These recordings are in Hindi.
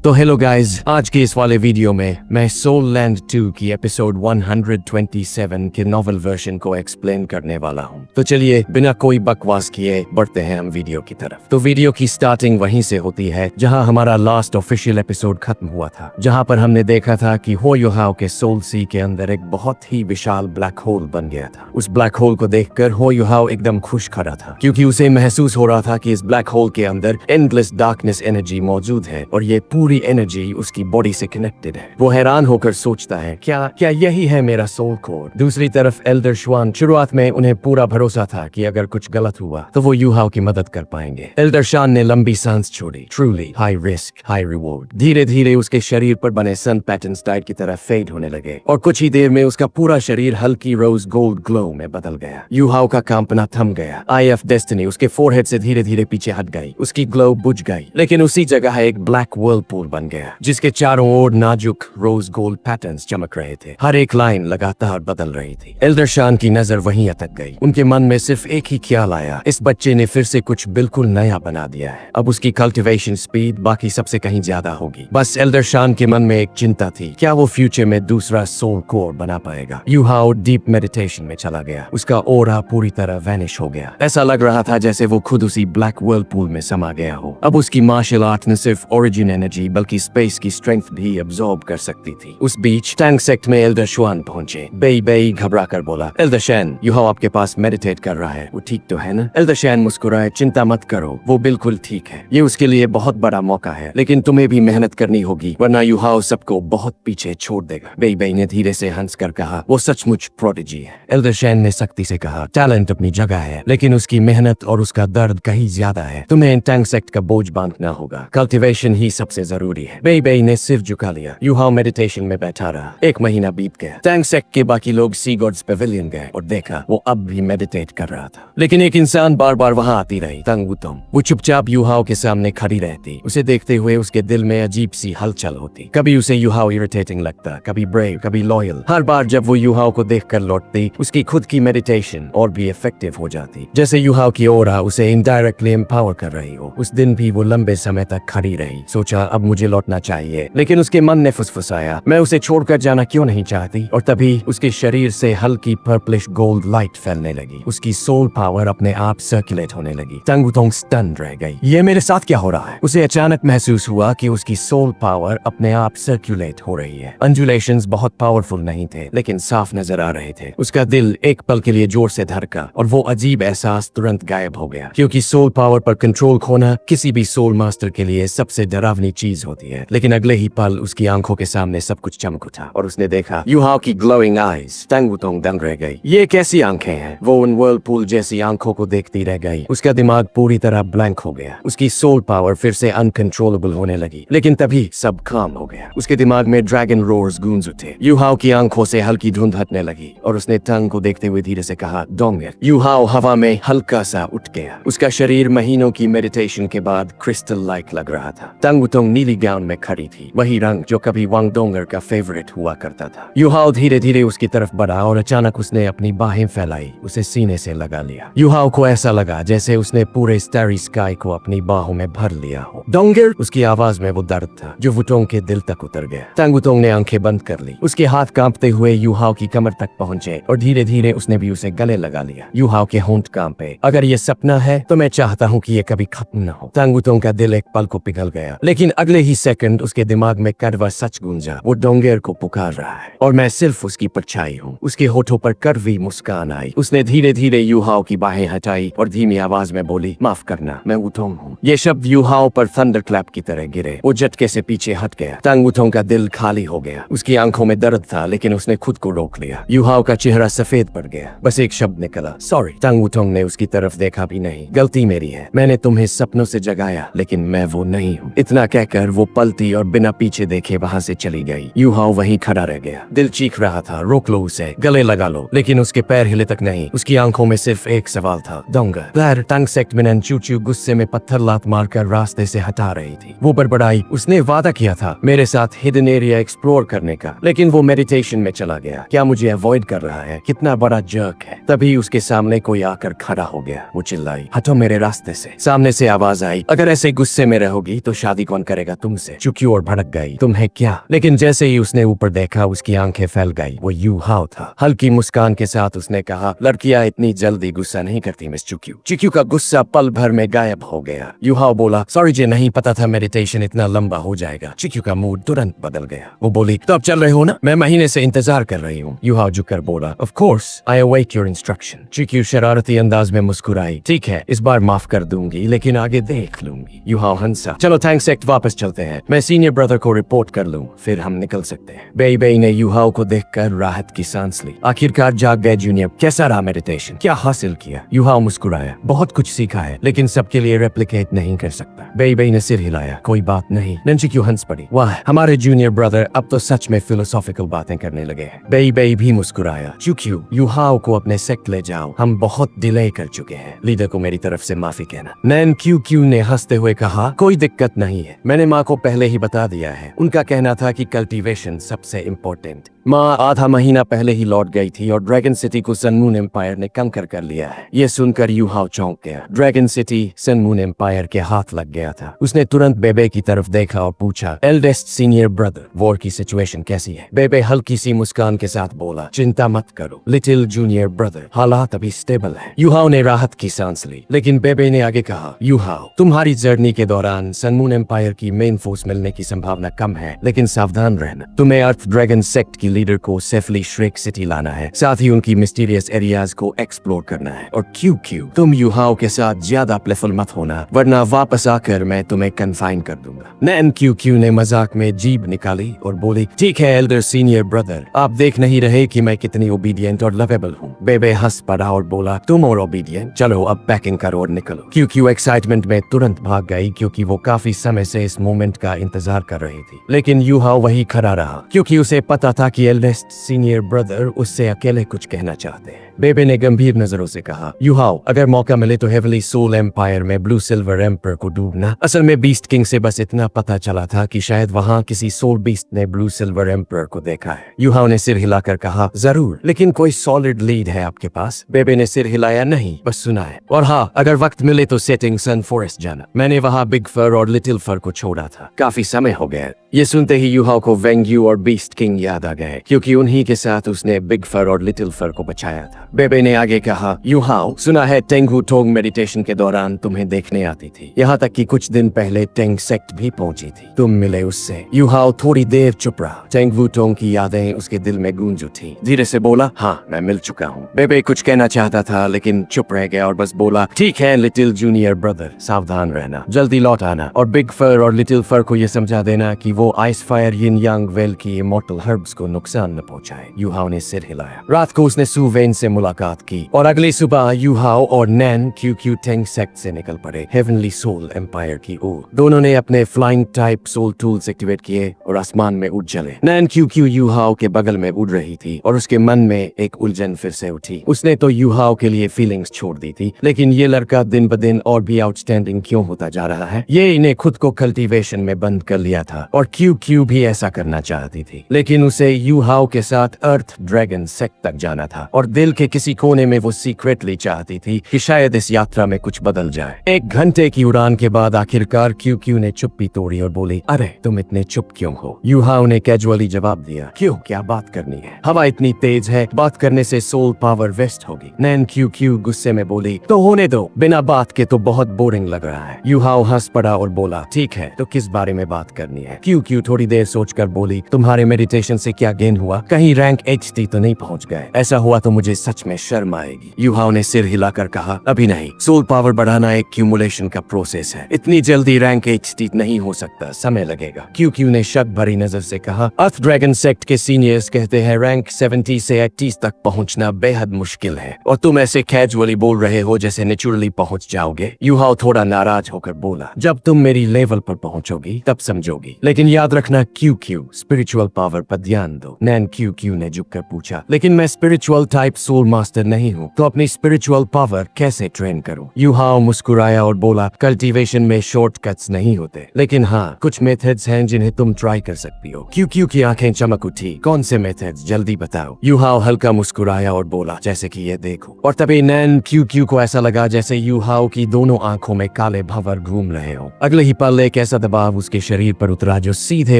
तो हेलो गाइस, आज के इस वाले वीडियो में मैं सोल लैंड 2 की एपिसोड 127 के नॉवल वर्जन को एक्सप्लेन करने वाला हूँ। तो चलिए बिना कोई बकवास किए बढ़ते हैं हम वीडियो की तरफ। तो वीडियो की स्टार्टिंग वहीं से होती है जहाँ हमारा लास्ट ऑफिशियल एपिसोड खत्म हुआ था, जहाँ पर हमने देखा था कि हो युहाओ के सोल सी के अंदर एक बहुत ही विशाल ब्लैक होल बन गया था। उस ब्लैक होल को देखकर हो युहाओ एकदम खुश खड़ा था, क्योंकि उसे महसूस हो रहा था कि इस ब्लैक होल के अंदर एंडलेस डार्कनेस एनर्जी मौजूद है और ये पूरी एनर्जी उसकी बॉडी से कनेक्टेड है। वो हैरान होकर सोचता है, क्या यही है मेरा सोल कोर। दूसरी तरफ एल्डर श्वान, शुरुआत में उन्हें पूरा भरोसा था कि अगर कुछ गलत हुआ तो वो युहाओ की मदद कर पाएंगे। एल्डर शान ने लंबी सांस छोड़ी। Truly high risk high reward. धीरे धीरे उसके शरीर पर बने सन पैटर्न टाइट की तरह फेड होने लगे और कुछ ही देर में उसका पूरा शरीर हल्की रोज गोल्ड ग्लो में बदल गया। युहाओ का कांपना थम गया। IF डेस्टिनी उसके फोरहेड से धीरे धीरे पीछे हट गई। उसकी ग्लो बुझ गई, लेकिन उसी जगह एक ब्लैक व्हर्लपूल बन गया जिसके चारों ओर नाजुक रोज गोल्ड पैटर्न्स चमक रहे थे। हर एक लाइन लगातार बदल रही थी। एल्डर शान की नजर वहीं अटक गई। उनके मन में सिर्फ एक ही ख्याल आया, इस बच्चे ने फिर से कुछ बिल्कुल नया बना दिया है। अब उसकी कल्टीवेशन स्पीड बाकी सबसे कहीं ज्यादा होगी। बस एल्डर शान के मन में एक चिंता थी, क्या वो फ्यूचर में दूसरा सोल कोर बना पाएगा। युहाओ डीप मेडिटेशन में चला गया। उसका ओरा पूरी तरह वैनिश हो गया। ऐसा लग रहा था जैसे वो खुद उसी ब्लैक व्हर्लपूल में समा गया हो। अब उसकी मार्शल आर्ट न सिर्फ ओरिजिन एनर्जी बल्कि स्पेस की स्ट्रेंथ भी अब्सॉर्ब कर सकती थी। उस बीच टैंक सेक्ट में एल्डर श्वान पहुंचे। बेई घबरा कर बोला, एल्डर शैन, युहाओ आपके पास मेडिटेट कर रहा है, वो ठीक तो है ना? एल्डर शैन मुस्कुराए, चिंता मत करो, वो बिल्कुल ठीक है। ये उसके लिए बहुत बड़ा मौका है, लेकिन तुम्हें भी मेहनत करनी होगी, वरना युहाओ सबको बहुत पीछे छोड़ देगा। बेई ने धीरे से हंस कर कहा, वो सचमुच प्रोडिजी है। एल्डर शैन ने सख्ती से कहा, टैलेंट अपनी जगह है, लेकिन उसकी मेहनत और उसका दर्द कहीं ज्यादा है। तुम्हें टैंक सेक्ट का बोझ बांधना होगा। कल्टीवेशन ही सबसे जरूरी है। बेई ने सिर झुका लिया। युहाओ मेडिटेशन में बैठा रहा। 1 महीना बीत गया। टैंक सेक्ट के बाकी लोग सी गॉड्स पेविलियन गए और देखा वो अब भी मेडिटेट कर रहा था, लेकिन एक इंसान बार बार वहां आती रही, तंग वुतोंग। वो चुपचाप युहाओ के सामने खड़ी रहती। उसे देखते हुए उसके दिल में अजीब सी हलचल होती। कभी उसे युहाओ इरिटेटिंग लगता, कभी ब्रेव, कभी लॉयल। हर बार जब वो युहाओ को देखकर लौटती, उसकी खुद की मेडिटेशन और भी इफेक्टिव हो जाती, जैसे युहाओ की ओरा उसे इनडायरेक्टली एम्पावर कर रही हो। उस दिन भी वो लंबे समय तक खड़ी रही। सोचा अब मुझे लौटना चाहिए, लेकिन उसके मन ने फुसफुसाया, मैं उसे छोड़कर जाना क्यों नहीं चाहती। और तभी उसके शरीर से हल्की पर्पलिश गोल्ड लाइट फैलने लगी। उसकी सोल पावर अपने आप सर्कुलेट होने लगी। टंग वुतोंग स्टन रह गई। ये मेरे साथ क्या हो रहा है? उसे अचानक महसूस हुआ कि उसकी सोल पावर अपने आप सर्कुलेट हो रही है। अंजुलेशंस बहुत पावरफुल नहीं थे, लेकिन साफ नजर आ रहे थे। उसका दिल एक पल के लिए जोर से धड़का और वो अजीब एहसास तुरंत गायब हो गया, क्योंकि सोल पावर पर कंट्रोल खोना किसी भी सोल मास्टर के लिए सबसे डरावनी चीज होती है। लेकिन अगले ही पल उसकी आंखों के सामने सब कुछ चमक उठा और उसने देखा युहाओ की ग्लोइंग आईज। टंग वुतोंग दंग रह गई। ये कैसी आंखें हैं? वो उन व्हर्लपूल जैसी आंखों को देखती रह गई। उसका दिमाग पूरी तरह ब्लैंक हो गया। उसकी सोल पावर फिर से अनकंट्रोलेबल होने लगी, लेकिन तभी सब काम हो गया। उसके दिमाग में ड्रैगन रोर्स गूंज उठे। युहाओ की आंखों से हल्की धुंध हटने लगी और उसने टंग को देखते हुए धीरे से कहा, डोंगर। युहाओ हवा में हल्का सा उठ गया। उसका शरीर महीनों की मेडिटेशन के बाद क्रिस्टल लाइक लग रहा था। टंग वुतोंग नीली गाउन में खड़ी थी, वही रंग जो कभी वांग डोंगर का फेवरेट हुआ करता था। युहाओ धीरे धीरे उसकी तरफ बढ़ा और अचानक उसने अपनी बाहें फैलाई, उसे सीने से लगा लिया। युहाओ को ऐसा लगा जैसे उसने पूरे स्टारी स्काई को अपनी बाहों में भर लिया हो। डोंगर, उसकी आवाज में वो दर्द था जो वुतोंग के दिल तक उतर गया। टंग वुतोंग ने आंखें बंद कर ली। उसके हाथ कांपते हुए युहाओ की कमर तक पहुंचे और धीरे धीरे उसने भी उसे गले लगा लिया। युहाओ के होंठ कांपे। अगर ये सपना है तो मैं चाहता हूँ कि ये कभी खत्म न हो। टंग वुतोंग का दिल एक पल को पिघल गया, लेकिन अगले ही सेकंड उसके दिमाग में कड़वा सच गूंजा, वो डोंगर को पुकार रहा है और मैं सिर्फ उसकी परछाई हूँ। उसके होठों पर कड़वी मुस्कान आई। उसने धीरे धीरे युहाओ की बाहें हटाई और धीमी आवाज में बोली, माफ करना, मैं वुतोंग हूँ। ये शब्द युहाओ पर थंडर क्लैप की तरह गिरे। वो झटके से पीछे हट गया। टंग वुतोंग का दिल खाली हो गया। उसकी आंखों में दर्द था, लेकिन उसने खुद को रोक लिया। युहाओ का चेहरा सफेद पड़ गया। बस एक शब्द निकला, सॉरी। टंग वुतोंग ने उसकी तरफ देखा भी नहीं। गलती मेरी है, मैंने तुम्हें सपनों से जगाया, लेकिन मैं वो नहीं हूँ। इतना कहकर वो पलटी और बिना पीछे देखे वहाँ से चली गई। युहाओ वहीं खड़ा रह गया। दिल चीख रहा था, रोक लो उसे, गले लगा लो, लेकिन उसके पैर हिले तक नहीं। उसकी आंखों में सिर्फ एक सवाल था, डोंगर। टंग सेक्ट में चूचू गुस्से में पत्थर लात मारकर रास्ते से हटा रही थी। वो बड़बड़ाई, उसने वादा किया था मेरे साथ हिडन एरिया एक्सप्लोर करने का, लेकिन वो मेडिटेशन में चला गया। क्या मुझे अवॉइड कर रहा है? कितना बड़ा जर्क है। तभी उसके सामने कोई आकर खड़ा हो गया। वो चिल्लाई, हटो मेरे रास्ते से। सामने से आवाज आई, अगर ऐसे गुस्से में रहोगी तो शादी कौन करेगा? जाएगा तुमसे। चुक्यू और भड़क गई, तुम्हें क्या? लेकिन जैसे ही उसने ऊपर देखा उसकी आंखें फैल गई। वो यू हाओ था। हल्की मुस्कान के साथ उसने कहा, लड़कियां इतनी जल्दी गुस्सा नहीं करती मिस चुक्यू। चुक्यू का गुस्सा पल भर में गायब हो गया। यू हाओ बोला, सॉरी जी, नहीं पता था मेडिटेशन इतना लंबा हो जाएगा। चुक्यू का मूड तुरंत बदल गया। वो बोली, तो अब चल रहे हो ना? मैं महीने से इंतजार कर रही हूँ। यू हाओ झुककर बोला, of course I await your instruction. चुक्यू शरारती अंदाज में मुस्कुराई, ठीक है, इस बार माफ कर दूंगी लेकिन आगे देख लूंगी। यू हाओ हंसा, चलो थैंक्स एक्ट वापस चलते हैं, मैं सीनियर ब्रदर को रिपोर्ट कर लूं, फिर हम निकल सकते हैं। बेई ने यू हाओ को देखकर राहत की सांस ली। आखिरकार जाग गए जूनियर। कैसा रहा मेडिटेशन? क्या हासिल किया? यू हाओ मुस्कुराया, बहुत कुछ सीखा है लेकिन सबके लिए रेप्लिकेट नहीं कर सकता। बेई ने सिर हिलाया, कोई बात नहीं। नंची क्यों हंस पड़ी, वाह हमारे जूनियर ब्रदर अब तो सच में फिलोसॉफिकल बातें करने लगे हैं। बेई भी मुस्कुराया, चुक्यू यू हाओ को अपने सेक्ट ले जाओ, हम बहुत डिले कर चुके हैं, लीडर को मेरी तरफ से माफी कहना। नैन क्यू ने हंसते हुए कहा, कोई दिक्कत नहीं है, मैंने माँ को पहले ही बता दिया है, उनका कहना था कि कल्टीवेशन सबसे इम्पोर्टेंट। माँ आधा महीना पहले ही लौट गई थी और ड्रैगन सिटी को सन मून एम्पायर ने कंकर कर लिया है। ये सुनकर यू हाओ चौंक गया। Dragon city sun moon empire के हाथ लग गया था। उसने तुरंत बेबे की तरफ देखा और पूछा, एल्डेस्ट सीनियर ब्रदर, वॉर की सिचुएशन कैसी है? बेबे हल्की सी मुस्कान के साथ बोला, चिंता मत करो लिटिल जूनियर ब्रदर, हालात अभी स्टेबल है। यू हाओ ने राहत की सांस ली, लेकिन बेबे ने आगे कहा, यू हाओ तुम्हारी जर्नी के दौरान सन मून एम्पायर की मेन फोर्स मिलने की संभावना कम है, लेकिन सावधान रहना, तुम्हें अर्थ ड्रैगन सेक्ट की लीडर को सेफली श्रेक सिटी लाना है, साथ ही उनकी मिस्टीरियस एरियाज को एक्सप्लोर करना है। और क्यू तुम यू हाओ के साथ ज्यादा प्लेफुल मत होना, वरना वापस आकर मैं तुम्हें कन्फाइन कर दूंगा। नैन क्यू ने मजाक में जीभ निकाली और बोली, ठीक है एल्डर सीनियर ब्रदर, आप देख नहीं रहे कि मैं कितनी ओबीडियंट और लवेबल हूँ। बेबे हंस पड़ा और बोला, तुम और ओबीडियंट, चलो अब पैकिंग करो और निकलो। क्यू एक्साइटमेंट में तुरंत भाग गई क्योंकि वो काफी समय से इस मोमेंट का इंतजार कर रही थी। लेकिन यू हाओ वही खड़ा रहा क्योंकि उसे पता था कि एल्डेस्ट सीनियर ब्रदर उससे अकेले कुछ कहना चाहते हैं। बेबे ने गंभीर नजरों से कहा, यू हाओ अगर मौका मिले तो हेवली सोल एम्पायर में ब्लू सिल्वर एम्पर को डूबना। असल में बीस्ट किंग से बस इतना पता चला था कि शायद वहाँ किसी सोल बीस्ट ने ब्लू सिल्वर एम्पर को देखा है। यू हाओ ने सिर हिलाकर कहा, जरूर, लेकिन कोई सॉलिड लीड है आपके पास? बेबे ने सिर हिलाया, नहीं, बस सुना है। और हाँ, अगर वक्त मिले तो सेटिंग सन फॉरेस्ट जाना, मैंने वहाँ बिग फर और लिटिल फर को छोड़ा था, काफी समय हो गया। ये सुनते ही यू हाओ को वेंग्यू और बीस्ट किंग याद आ गए क्योंकि उन्हीं के साथ उसने बिग फर और लिटिल फर को बचाया था। बेबे ने आगे कहा, यू हाओ सुना है टेंगू टोंग मेडिटेशन के दौरान तुम्हें देखने आती थी, यहाँ तक कि कुछ दिन पहले टेंग सेक्ट भी पहुंची थी, तुम मिले उससे। यू हाओ थोड़ी देर चुप रहा। टेंगू टोंग की यादें उसके दिल में गूंज उठी। धीरे से बोला, हाँ मैं मिल चुका हूँ। बेबे कुछ कहना चाहता था लेकिन चुप रह गया और बस बोला, ठीक है लिटिल जूनियर ब्रदर, सावधान रहना, जल्दी लौट आना और बिग फर और लिटिल फर को यह समझा देना कि वो आइस फायर यिन यांग वेल की इमॉर्टल हर्ब्स को नुकसान न पहुंचाए। यू हाओ ने सिर हिलाया। रात को उसने सू वेन से मुलाकात की और अगली सुबह यू हाओ और नैन क्यू टेंग सेक्ट से निकल पड़े हेवनली सोल एम्पायर की ओर। दोनों ने अपने flying type soul tools activate किए और आसमान में उड़ चले। नैन क्यू यू हाओ के बगल में उड़ रही थी और उसके मन में एक उलझन फिर से उठी। उसने तो यू हाओ के लिए फीलिंग्स छोड़ दी थी, लेकिन ये लड़का दिन ब दिन और भी आउटस्टैंडिंग क्यों होता जा रहा है? ये इन्हें खुद को कल्टीवेशन में बंद कर लिया था और क्यू भी ऐसा करना चाहती थी, लेकिन उसे यू हाओ के साथ अर्थ ड्रैगन सेक्ट तक जाना था और दिल के किसी कोने में वो सीक्रेटली चाहती थी कि शायद इस यात्रा में कुछ बदल जाए। 1 घंटे की उड़ान के बाद आखिरकार क्यू ने चुप्पी तोड़ी और बोली, अरे तुम इतने चुप क्यों हो? यू हाओ ने कैजुअली जवाब दिया, क्यों, क्या बात करनी है? हवा इतनी तेज है, बात करने से सोल पावर वेस्ट होगी। नैन क्यू गुस्से में बोली, तो होने दो, बिना बात के तो बहुत बोरिंग लग रहा है। यू हाओ हंस पड़ा और बोला, ठीक है, तो किस बारे में बात करनी है? क्यू थोड़ी देर सोचकर बोली, तुम्हारे मेडिटेशन से क्या गेन हुआ? कहीं रैंक HD तो नहीं पहुंच गए? ऐसा हुआ तो मुझे सच में शर्म आएगी। यू हाओ ने सिर हिलाकर कहा, अभी नहीं, सोल पावर बढ़ाना एक क्यूमुलेशन का प्रोसेस है, इतनी जल्दी रैंक HD नहीं हो सकता, समय लगेगा। क्यू ने शक भरी नजर से कहा, अर्थ ड्रैगन सेक्ट के सीनियर्स कहते हैं रैंक 70 से 80 तक पहुंचना बेहद मुश्किल है और तुम ऐसे कैजुअली बोल रहे हो जैसे नेचुरली पहुंच जाओगे। यू हाओ थोड़ा नाराज होकर बोला, जब तुम मेरी लेवल पर पहुंचोगी तब समझोगी, लेकिन लेकिन याद रखना क्यू क्यू स्पिरिचुअल पावर पर ध्यान दो। नैन क्यू क्यू ने झुककर पूछा, लेकिन मैं स्पिरिचुअल टाइप सोल मास्टर नहीं हूँ, तो अपनी स्पिरिचुअल पावर कैसे ट्रेन करूँ? यू हाओ मुस्कुराया और बोला, कल्टीवेशन में शॉर्टकट्स नहीं होते, लेकिन हाँ कुछ मेथड्स हैं जिन्हें तुम ट्राई कर सकती हो। क्यू क्यू की आंखें चमक उठी। कौन से मेथड्स, जल्दी बताओ। यू हाओ हल्का मुस्कुराया और बोला, जैसे कि ये देखो। और तभी नैन क्यू क्यू को ऐसा लगा जैसे यू हाओ की दोनों आंखों में काले भंवर घूम रहे हो। अगले ही पल एक ऐसा दबाव उसके शरीर पर उतरा जो सीधे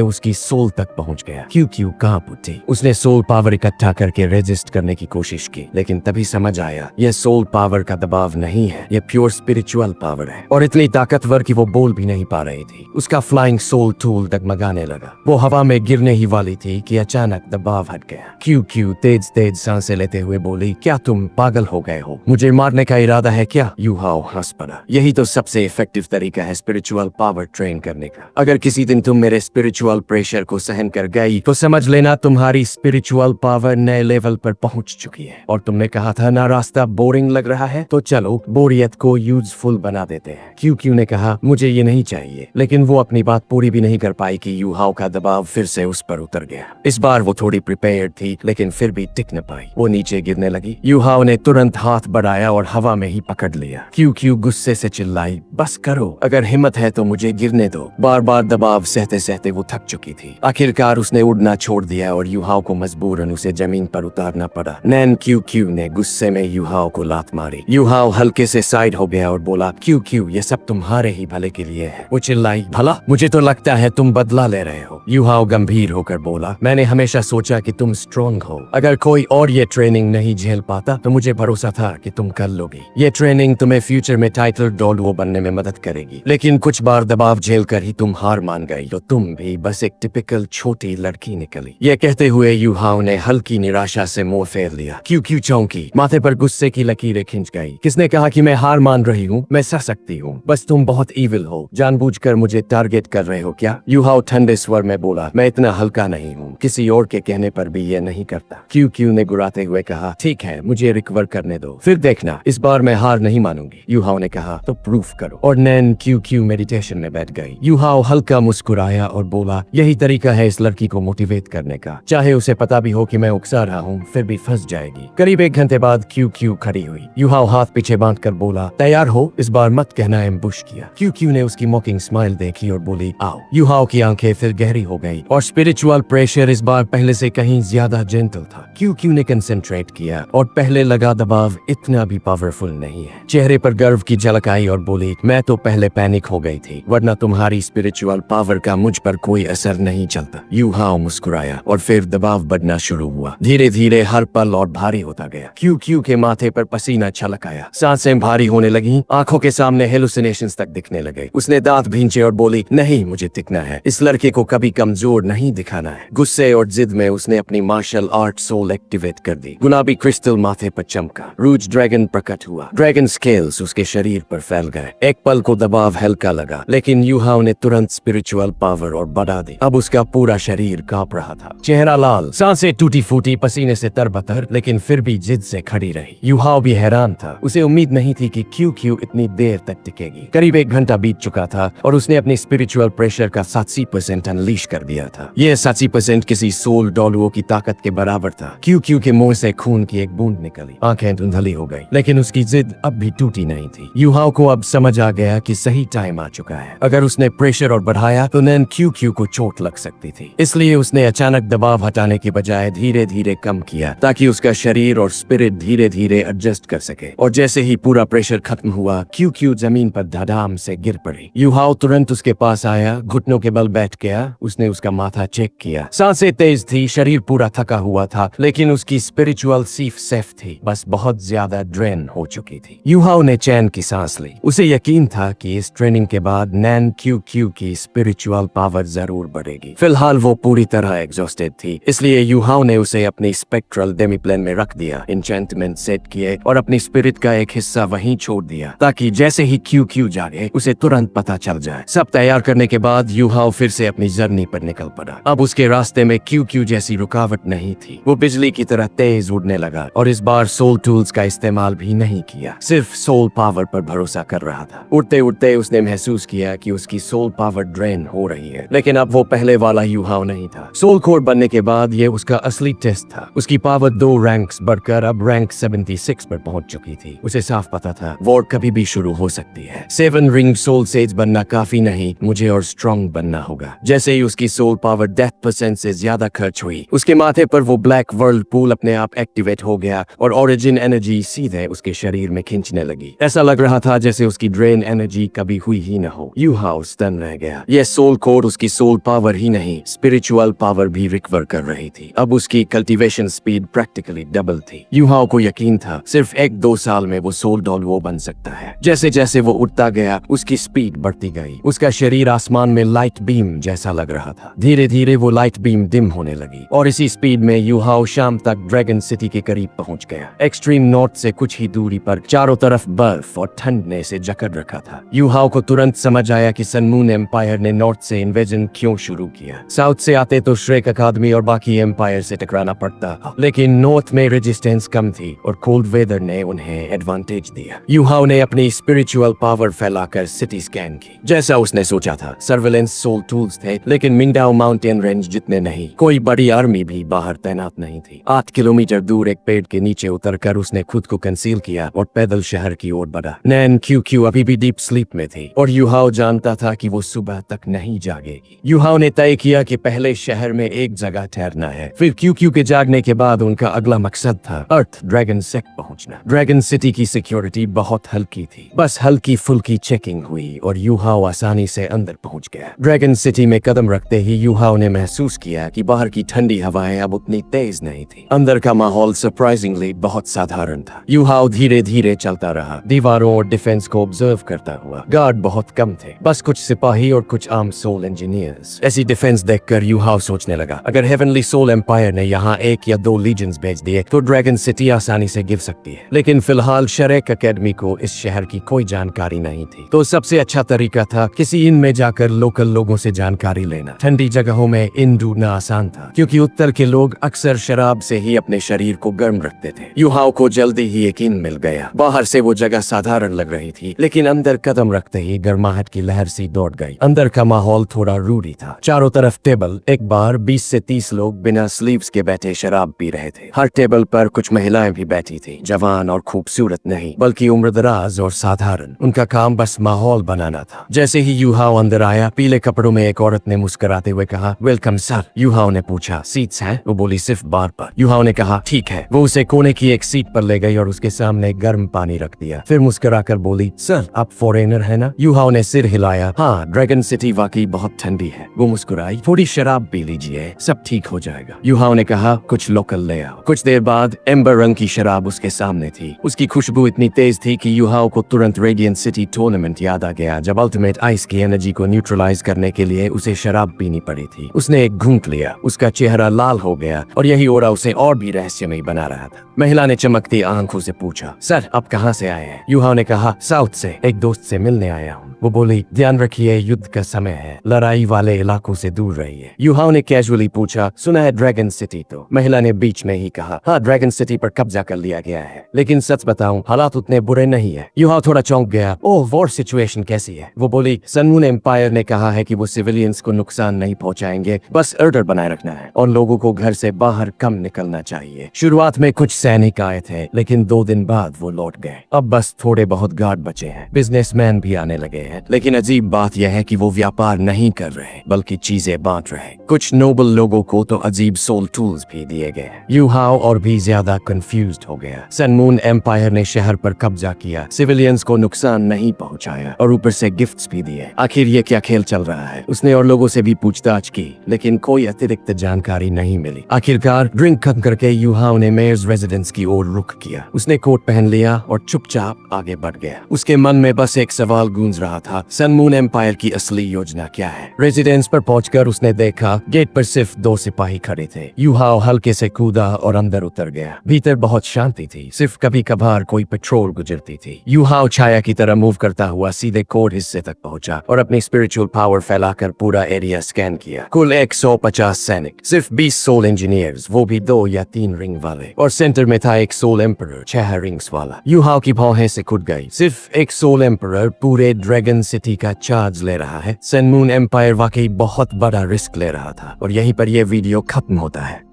उसकी सोल तक पहुंच गया। क्यू क्यू कांप उठी। उसने सोल पावर इकट्ठा करके रेजिस्ट करने की कोशिश की, लेकिन तभी समझ आया यह सोल पावर का दबाव नहीं है, यह प्योर स्पिरिचुअल पावर है, और इतनी ताकतवर कि वो बोल भी नहीं पा रही थी। उसका फ्लाइंग सोल टूल डगमगाने लगा। वो हवा में गिरने ही वाली थी कि अचानक दबाव हट गया। क्यू क्यू तेज तेज सांसें लेते हुए बोली, क्या तुम पागल हो गए हो? मुझे मारने का इरादा है क्या? यू हाओ हंस पड़ा। यही तो सबसे इफेक्टिव तरीका है स्पिरिचुअल पावर ट्रेन करने का। अगर किसी दिन तुम मेरे स्पिरिचुअल प्रेशर को सहन कर गई तो समझ लेना तुम्हारी स्पिरिचुअल पावर नए लेवल पर पहुंच चुकी है। और तुमने कहा था ना रास्ता बोरिंग लग रहा है, तो चलो बोरियत को यूजफुल बना देते हैं। क्यू क्यू ने कहा, मुझे ये नहीं चाहिए, लेकिन वो अपनी बात पूरी भी नहीं कर पाई कि यू हाओ का दबाव फिर से उस पर उतर गया। इस बार वो थोड़ी प्रिपेयर्ड थी, लेकिन फिर भी टिक न पाई। वो नीचे गिरने लगी। यू हाओ ने तुरंत हाथ बढ़ाया और हवा में ही पकड़ लिया। क्यू क्यू गुस्से से चिल्लाई, बस करो, अगर हिम्मत है तो मुझे गिरने दो। बार बार दबाव सहते सहते वो थक चुकी थी। आखिरकार उसने उड़ना छोड़ दिया और यू हाओ को मजबूरन उसे जमीन पर उतारना पड़ा। नैन क्यू क्यू ने गुस्से में यू हाओ को लात मारी। यू हाओ हल्के से साइड हो गया और बोला, क्यू क्यू ये सब तुम्हारे ही भले के लिए है। वो चिल्लाई, भला? मुझे तो लगता है तुम बदला ले रहे हो। यू हाओ गंभीर होकर बोला, मैंने हमेशा सोचा कि तुम स्ट्रॉन्ग हो। अगर कोई और ये ट्रेनिंग नहीं झेल पाता तो मुझे भरोसा था कि तुम कर लोगी। ये ट्रेनिंग तुम्हें फ्यूचर में टाइटल डॉलवो बनने में मदद करेगी, लेकिन कुछ बार दबाव झेल कर ही तुम हार मान गई, तो तुम भी बस एक टिपिकल छोटी लड़की निकली। ये कहते हुए यू हाओ ने हल्की निराशा से मुंह फेर लिया। क्यू क्यू चौंकी, माथे पर गुस्से की लकीरें खिंच गई। किसने कहा कि मैं हार मान रही हूँ? मैं सह सकती हूँ, बस तुम बहुत इविल हो। जानबूझकर मुझे टारगेट कर रहे हो क्या? यू हाओ ठंडे स्वर में बोला, मैं इतना हल्का नहीं हूँ, किसी और के कहने पर भी ये नहीं करता। क्यू क्यू ने गुराते हुए कहा, ठीक है, मुझे रिकवर करने दो, फिर देखना, इस बार मैं हार नहीं मानूंगी। यू हाओ ने कहा, तो प्रूफ करो। और नैन क्यू क्यू मेडिटेशन में बैठ गई। यू हाओ हल्का मुस्कुराया और बोला, यही तरीका है इस लड़की को मोटिवेट करने का, चाहे उसे पता भी हो कि मैं उकसा रहा हूँ, फिर भी फंस जाएगी। करीब 1 घंटे बाद क्यू क्यू खड़ी हुई। यू हाओ हाथ पीछे बांध कर बोला, तैयार हो? इस बार मत कहना एम्बुश किया। क्यू क्यू ने उसकी मॉकिंग स्माइल देखी और बोली, आओ। यू हाओ की आंखें फिर गहरी हो गई और स्पिरिचुअल प्रेशर इस बार पहले से कहीं ज्यादा जेंटल था। क्यू क्यू ने कंसेंट्रेट किया और पहले लगा दबाव इतना भी पावरफुल नहीं है। चेहरे पर गर्व की झलक आई और बोली, मैं तो पहले पैनिक हो गई थी, वरना तुम्हारी स्पिरिचुअल पावर का मुझ पर कोई असर नहीं चलता। यू हाओ मुस्कुराया और फिर दबाव बढ़ना शुरू हुआ। धीरे धीरे हर पल और भारी होता गया। क्यू क्यू के माथे पर पसीना छलक आया, सांसें भारी होने लगी, आंखों के सामने हेलुसिनेशंस तक दिखने लगे। उसने दांत भींचे और बोली, नहीं, मुझे टिकना है, इस लड़के को कभी कमजोर नहीं दिखाना है। गुस्से और जिद में उसने अपनी मार्शल आर्ट सोल एक्टिवेट कर दी। गुलाबी क्रिस्टल माथे पर चमका, रूज ड्रैगन प्रकट हुआ। ड्रैगन स्केल्स उसके शरीर पर फैल गए। एक पल को दबाव हल्का लगा, लेकिन यू हाओ ने तुरंत स्पिरिचुअल पावर और बढ़ा दी। अब उसका पूरा शरीर कांप रहा था, चेहरा लाल, सांसें टूटी फूटी, पसीने से तरबतर, लेकिन फिर भी जिद से खड़ी रही। यू हाओ भी हैरान था, उसे उम्मीद नहीं थी कि क्यू क्यू इतनी देर तक टिकेगी। करीब 1 घंटा बीत चुका था और उसने अपनी स्पिरिचुअल प्रेशर का 87% अनलीश कर दिया था। यह 87% किसी सोल डॉलुओ की ताकत के बराबर था। क्यू क्यू के मुंह से खून की एक बूंद निकली, आंखें धुंधली हो गई, लेकिन उसकी जिद अब भी टूटी नहीं थी। यू हाओ को अब समझ आ गया कि सही टाइम आ चुका है। अगर उसने प्रेशर और बढ़ाया तो नैन क्यू क्यू को चोट लग सकती थी। इसलिए उसने अचानक दबाव हटाने के बजाय धीरे धीरे कम किया, ताकि उसका शरीर और स्पिरिट धीरे धीरे एडजस्ट कर सके। और जैसे ही पूरा प्रेशर खत्म हुआ, क्यू क्यू जमीन पर धड़ाम से गिर पड़ी। यू हाओ तुरंत उसके पास आया, घुटनों के बल बैठ गया। उसने उसका माथा चेक किया, सांसें तेज थी, शरीर पूरा थका हुआ था, लेकिन उसकी स्पिरिचुअल सीफ सेफ थी, बस बहुत ज्यादा ड्रेन हो चुकी थी। यू हाओ ने चैन की सांस ली। उसे यकीन था कि इस ट्रेनिंग के बाद नैन क्यू क्यू की स्पिरिचुअल पावर जरूर बढ़ेगी। फिलहाल वो पूरी तरह एग्जॉस्टेड थी, इसलिए यू हाओ ने उसे अपनी स्पेक्ट्रल डेमीप्लेन में रख दिया, एन्चेंटमेंट सेट किए और अपनी स्पिरिट का एक हिस्सा वहीं छोड़ दिया, ताकि जैसे ही क्यू क्यू जागे उसे तुरंत पता चल जाए। सब तैयार करने के बाद यू हाओ फिर से अपनी जर्नी पर निकल पड़ा। अब उसके रास्ते में क्यू क्यू जैसी रुकावट नहीं थी। वो बिजली की तरह तेज उड़ने लगा और इस बार सोल टूल्स का इस्तेमाल भी नहीं किया, सिर्फ सोल पावर पर भरोसा कर रहा था। उड़ते उड़ते उसने महसूस किया कि उसकी सोल पावर ड्रेन हो रही है, लेकिन अब वो पहले वाला यूहाओ नहीं था। सोल कोर बनने के बाद ये उसका असली टेस्ट था। उसकी पावर 2 रैंक्स बढ़कर अब रैंक 76 पर पहुंच चुकी थी। उसे साफ पता था वॉर कभी भी शुरू हो सकती है। 7 रिंग सोल सेज बनना काफी नहीं, मुझे और स्ट्रॉन्ग बनना होगा। जैसे ही उसकी सोल पावर डेथ % से ज्यादा खर्च हुई, उसके माथे पर वो ब्लैक वर्ल्ड पूल अपने आप एक्टिवेट हो गया और ओरिजिन एनर्जी सीधे उसके शरीर में खींचने लगी। ऐसा लग रहा था जैसे उसकी ड्रेन एनर्जी कभी हुई ही न हो। यूहाओ स्टन रह गया। यह सोल कोर उसकी सोल पावर ही नहीं, स्पिरिचुअल पावर भी रिकवर कर रही थी। अब उसकी कल्टीवेशन स्पीड प्रैक्टिकली डबल थी। यूहाओ को यकीन था सिर्फ 1-2 साल में वो सोल डॉलवो बन सकता है। जैसे जैसे वो उठता गया उसकी स्पीड बढ़ती गई। उसका शरीर आसमान में लाइट बीम जैसा लग रहा था। धीरे धीरे वो लाइट बीम डिम होने लगी और इसी स्पीड में यूहाओ शाम तक ड्रैगन सिटी के करीब पहुंच गया। एक्सट्रीम नॉर्थ से कुछ ही दूरी पर चारों तरफ बर्फ और ठंड ने से जकड़ रखा था। यूहाओ को तुरंत समझ आया कि सन मून एम्पायर ने नॉर्थ से इन्वेजन क्यों शुरू किया। साउथ से आते तो श्रेक अकादमी और बाकी एम्पायर से टकराना पड़ता, लेकिन नॉर्थ में रेजिस्टेंस कम थी और कोल्ड वेदर ने उन्हें एडवांटेज दिया। यूहाओ ने अपनी स्पिरिचुअल पावर फैलाकर सिटी स्कैन की। जैसा उसने सोचा था, सर्वेलेंस सोल टूल्स थे, लेकिन मिंगडाओ माउंटेन रेंज जितने नहीं। कोई बड़ी आर्मी भी बाहर तैनात नहीं थी। 8 किलोमीटर दूर एक पेड़ के नीचे उतरकर उसने खुद को कंसील किया और पैदल शहर की ओर बढ़ा। नैन क्यू अभी भी डीप स्लीप में थी और यूहाओ जानता था कि वो सुबह तक नहीं जागेगी। यूहाओ ने तय किया कि पहले शहर में एक जगह ठहरना है, फिर क्यू के जागने के बाद उनका अगला मकसद था अर्थ ड्रैगन सेक्ट पहुंचना। ड्रैगन सिटी की सिक्योरिटी बहुत हल्की थी, बस हल्की फुल्की चेकिंग हुई और यूहाओ आसानी से अंदर पहुंच गया। ड्रैगन सिटी में कदम रखते ही यूहाओ ने महसूस किया कि बाहर की ठंडी हवाएं अब उतनी तेज नहीं थी। अंदर का माहौल सरप्राइजिंगली बहुत साधारण था। यूहाओ धीरे धीरे चलता रहा, दीवारों और डिफेंस को ऑब्जर्व करता हुआ। गार्ड बहुत कम थे, बस कुछ सिपाही और कुछ आर्म सोल इंजीनियर्स। ऐसी डिफेंस देखकर यूहाओ सोचने लगा, अगर हेवनली सोल एम्पायर ने यहाँ 1 या 2 लीजेंड्स भेज दिए तो ड्रैगन सिटी आसानी से गिर सकती है। लेकिन फिलहाल शरेक अकेडमी को इस शहर की कोई जानकारी नहीं थी, तो सबसे अच्छा तरीका था किसी इन में जाकर लोकल लोगों से जानकारी लेना। ठंडी जगहों में इन ढूंढना आसान था, क्योंकि उत्तर के लोग अक्सर शराब से ही अपने शरीर को गर्म रखते थे। यूहाओ को जल्दी ही यकीन मिल गया। बाहर से वो जगह साधारण लग रही थी, लेकिन अंदर कदम रखते ही गर्माहट की लहर सी दौड़ गई। अंदर का माहौल थोड़ा रूढ़ी था। चारों तरफ टेबल, एक बार 20 से 30 लोग बिना स्लीव्स के बैठे शराब पी रहे थे। हर टेबल पर कुछ महिलाएं भी बैठी थी, जवान और खूबसूरत नहीं, बल्कि उम्रदराज और साधारण। उनका काम बस माहौल बनाना था। जैसे ही यूहाओ अंदर आया, पीले कपड़ों में एक औरत ने मुस्कुराते हुए कहा, वेलकम सर। यूहाओ ने पूछा, सीट्स हैं? वो बोली, सिर्फ बार पर। यूहाओ ने कहा, ठीक है। वो उसे कोने की एक सीट पर ले गई और उसके सामने गर्म पानी रख दिया। फिर मुस्कुराकर बोली, सर आप फॉरेनर है ना? यूहाओ ने सिर हिलाया, हाँ, ड्रैगन सिटी वाकई बहुत ठंडी है। वो मुस्कुराई, थोड़ी शराब पी लीजिए, सब ठीक हो जाएगा। यूहाओ ने कहा, कुछ लोकल ले आओ। कुछ देर बाद एम्बर रंग की शराब उसके सामने थी। उसकी खुशबू इतनी तेज थी कि यूहाओ को तुरंत रेडियंट सिटी टूर्नामेंट याद आ गया, जब अल्टीमेट आइस की एनर्जी को न्यूट्रलाइज करने के लिए उसे शराब पीनी पड़ी थी। उसने एक घूंट लिया, उसका चेहरा लाल हो गया और यही ओरा उसे और भी रहस्यमयी बना रहा था। महिला ने चमकती आंखों से पूछा, सर आप कहाँ से आए हैं? यूहाओ ने कहा, साउथ से, एक दोस्त से मिलने आया हूँ। वो बोली, ध्यान रखिए, युद्ध का समय है, लड़ाई वाले इलाकों से दूर रहिए। यूहाओ ने कैजुअली पूछा, सुना है ड्रैगन सिटी तो? महिला ने बीच में ही कहा, हाँ, ड्रैगन सिटी पर कब्जा कर लिया गया है, लेकिन सच बताऊं हालात उतने बुरे नहीं है। यूहाओ थोड़ा चौंक गया, ओह, वॉर सिचुएशन कैसी है? वो बोली, सन मून एम्पायर ने कहा है कि वो सिविलियंस को नुकसान नहीं पहुंचाएंगे, बस ऑर्डर बनाए रखना है और लोगों को घर से बाहर कम निकलना चाहिए। शुरुआत में कुछ सैनिक आए थे, लेकिन 2 दिन बाद वो लौट गए। अब बस थोड़े बहुत गार्ड बचे हैं। बिजनेसमैन भी आने लगे हैं, लेकिन अजीब बात यह है कि वो व्यापार नहीं कर रहे, बल्कि चीजें बांट रहे। कुछ नोबल लोगों को तो अजीब सोल टूल्स भी दिए गए। यूहाओ और भी ज्यादा कंफ्यूज्ड हो गया। सन मून एम्पायर ने शहर पर कब्जा किया, सिविलियंस को नुकसान नहीं पहुंचाया और ऊपर से गिफ्ट्स भी दिए। आखिर ये क्या खेल चल रहा है? उसने और लोगों से भी पूछताछ की, लेकिन कोई अतिरिक्त जानकारी नहीं मिली। आखिरकार ड्रिंक खत्म करके यूहाओ ने मेयर्स रेजिडेंस की ओर रुख किया। उसने कोट पहन लिया और चुपचाप आगे बढ़ गया। उसके मन में बस एक सवाल गूंज रहा था, सन मून एम्पायर की असली योजना क्या है? रेजिडेंस पर पहुंचकर उसने देखा गेट पर सिर्फ 2 सिपाही खड़े थे। यूहाओ हल्के से कूदा और अंदर उतर गया। भीतर बहुत शांति थी, सिर्फ कभी कभार कोई पेट्रोल गुजरती थी। यूहाओ छाया की तरह मूव करता हुआ सीधे कोर हिस्से तक पहुंचा और अपनी स्पिरिचुअल पावर फैलाकर पूरा एरिया स्कैन किया। कुल 150 सैनिक, सिर्फ 20 सोल इंजीनियर्स, वो भी 2 या 3 रिंग वाले, और सेंटर में था एक सोल एम्परर 6 रिंग्स वाला। यूहाओ की भौहें से खुद गई। सिर्फ एक सोल एम्परर पूरे ड्रैगन सिटी का चार्ज ले रहा है। सन मून एम्पायर वाकई बहुत बड़ा रिस्क ले रहा था और यहीं पर यह वीडियो खत्म होता है।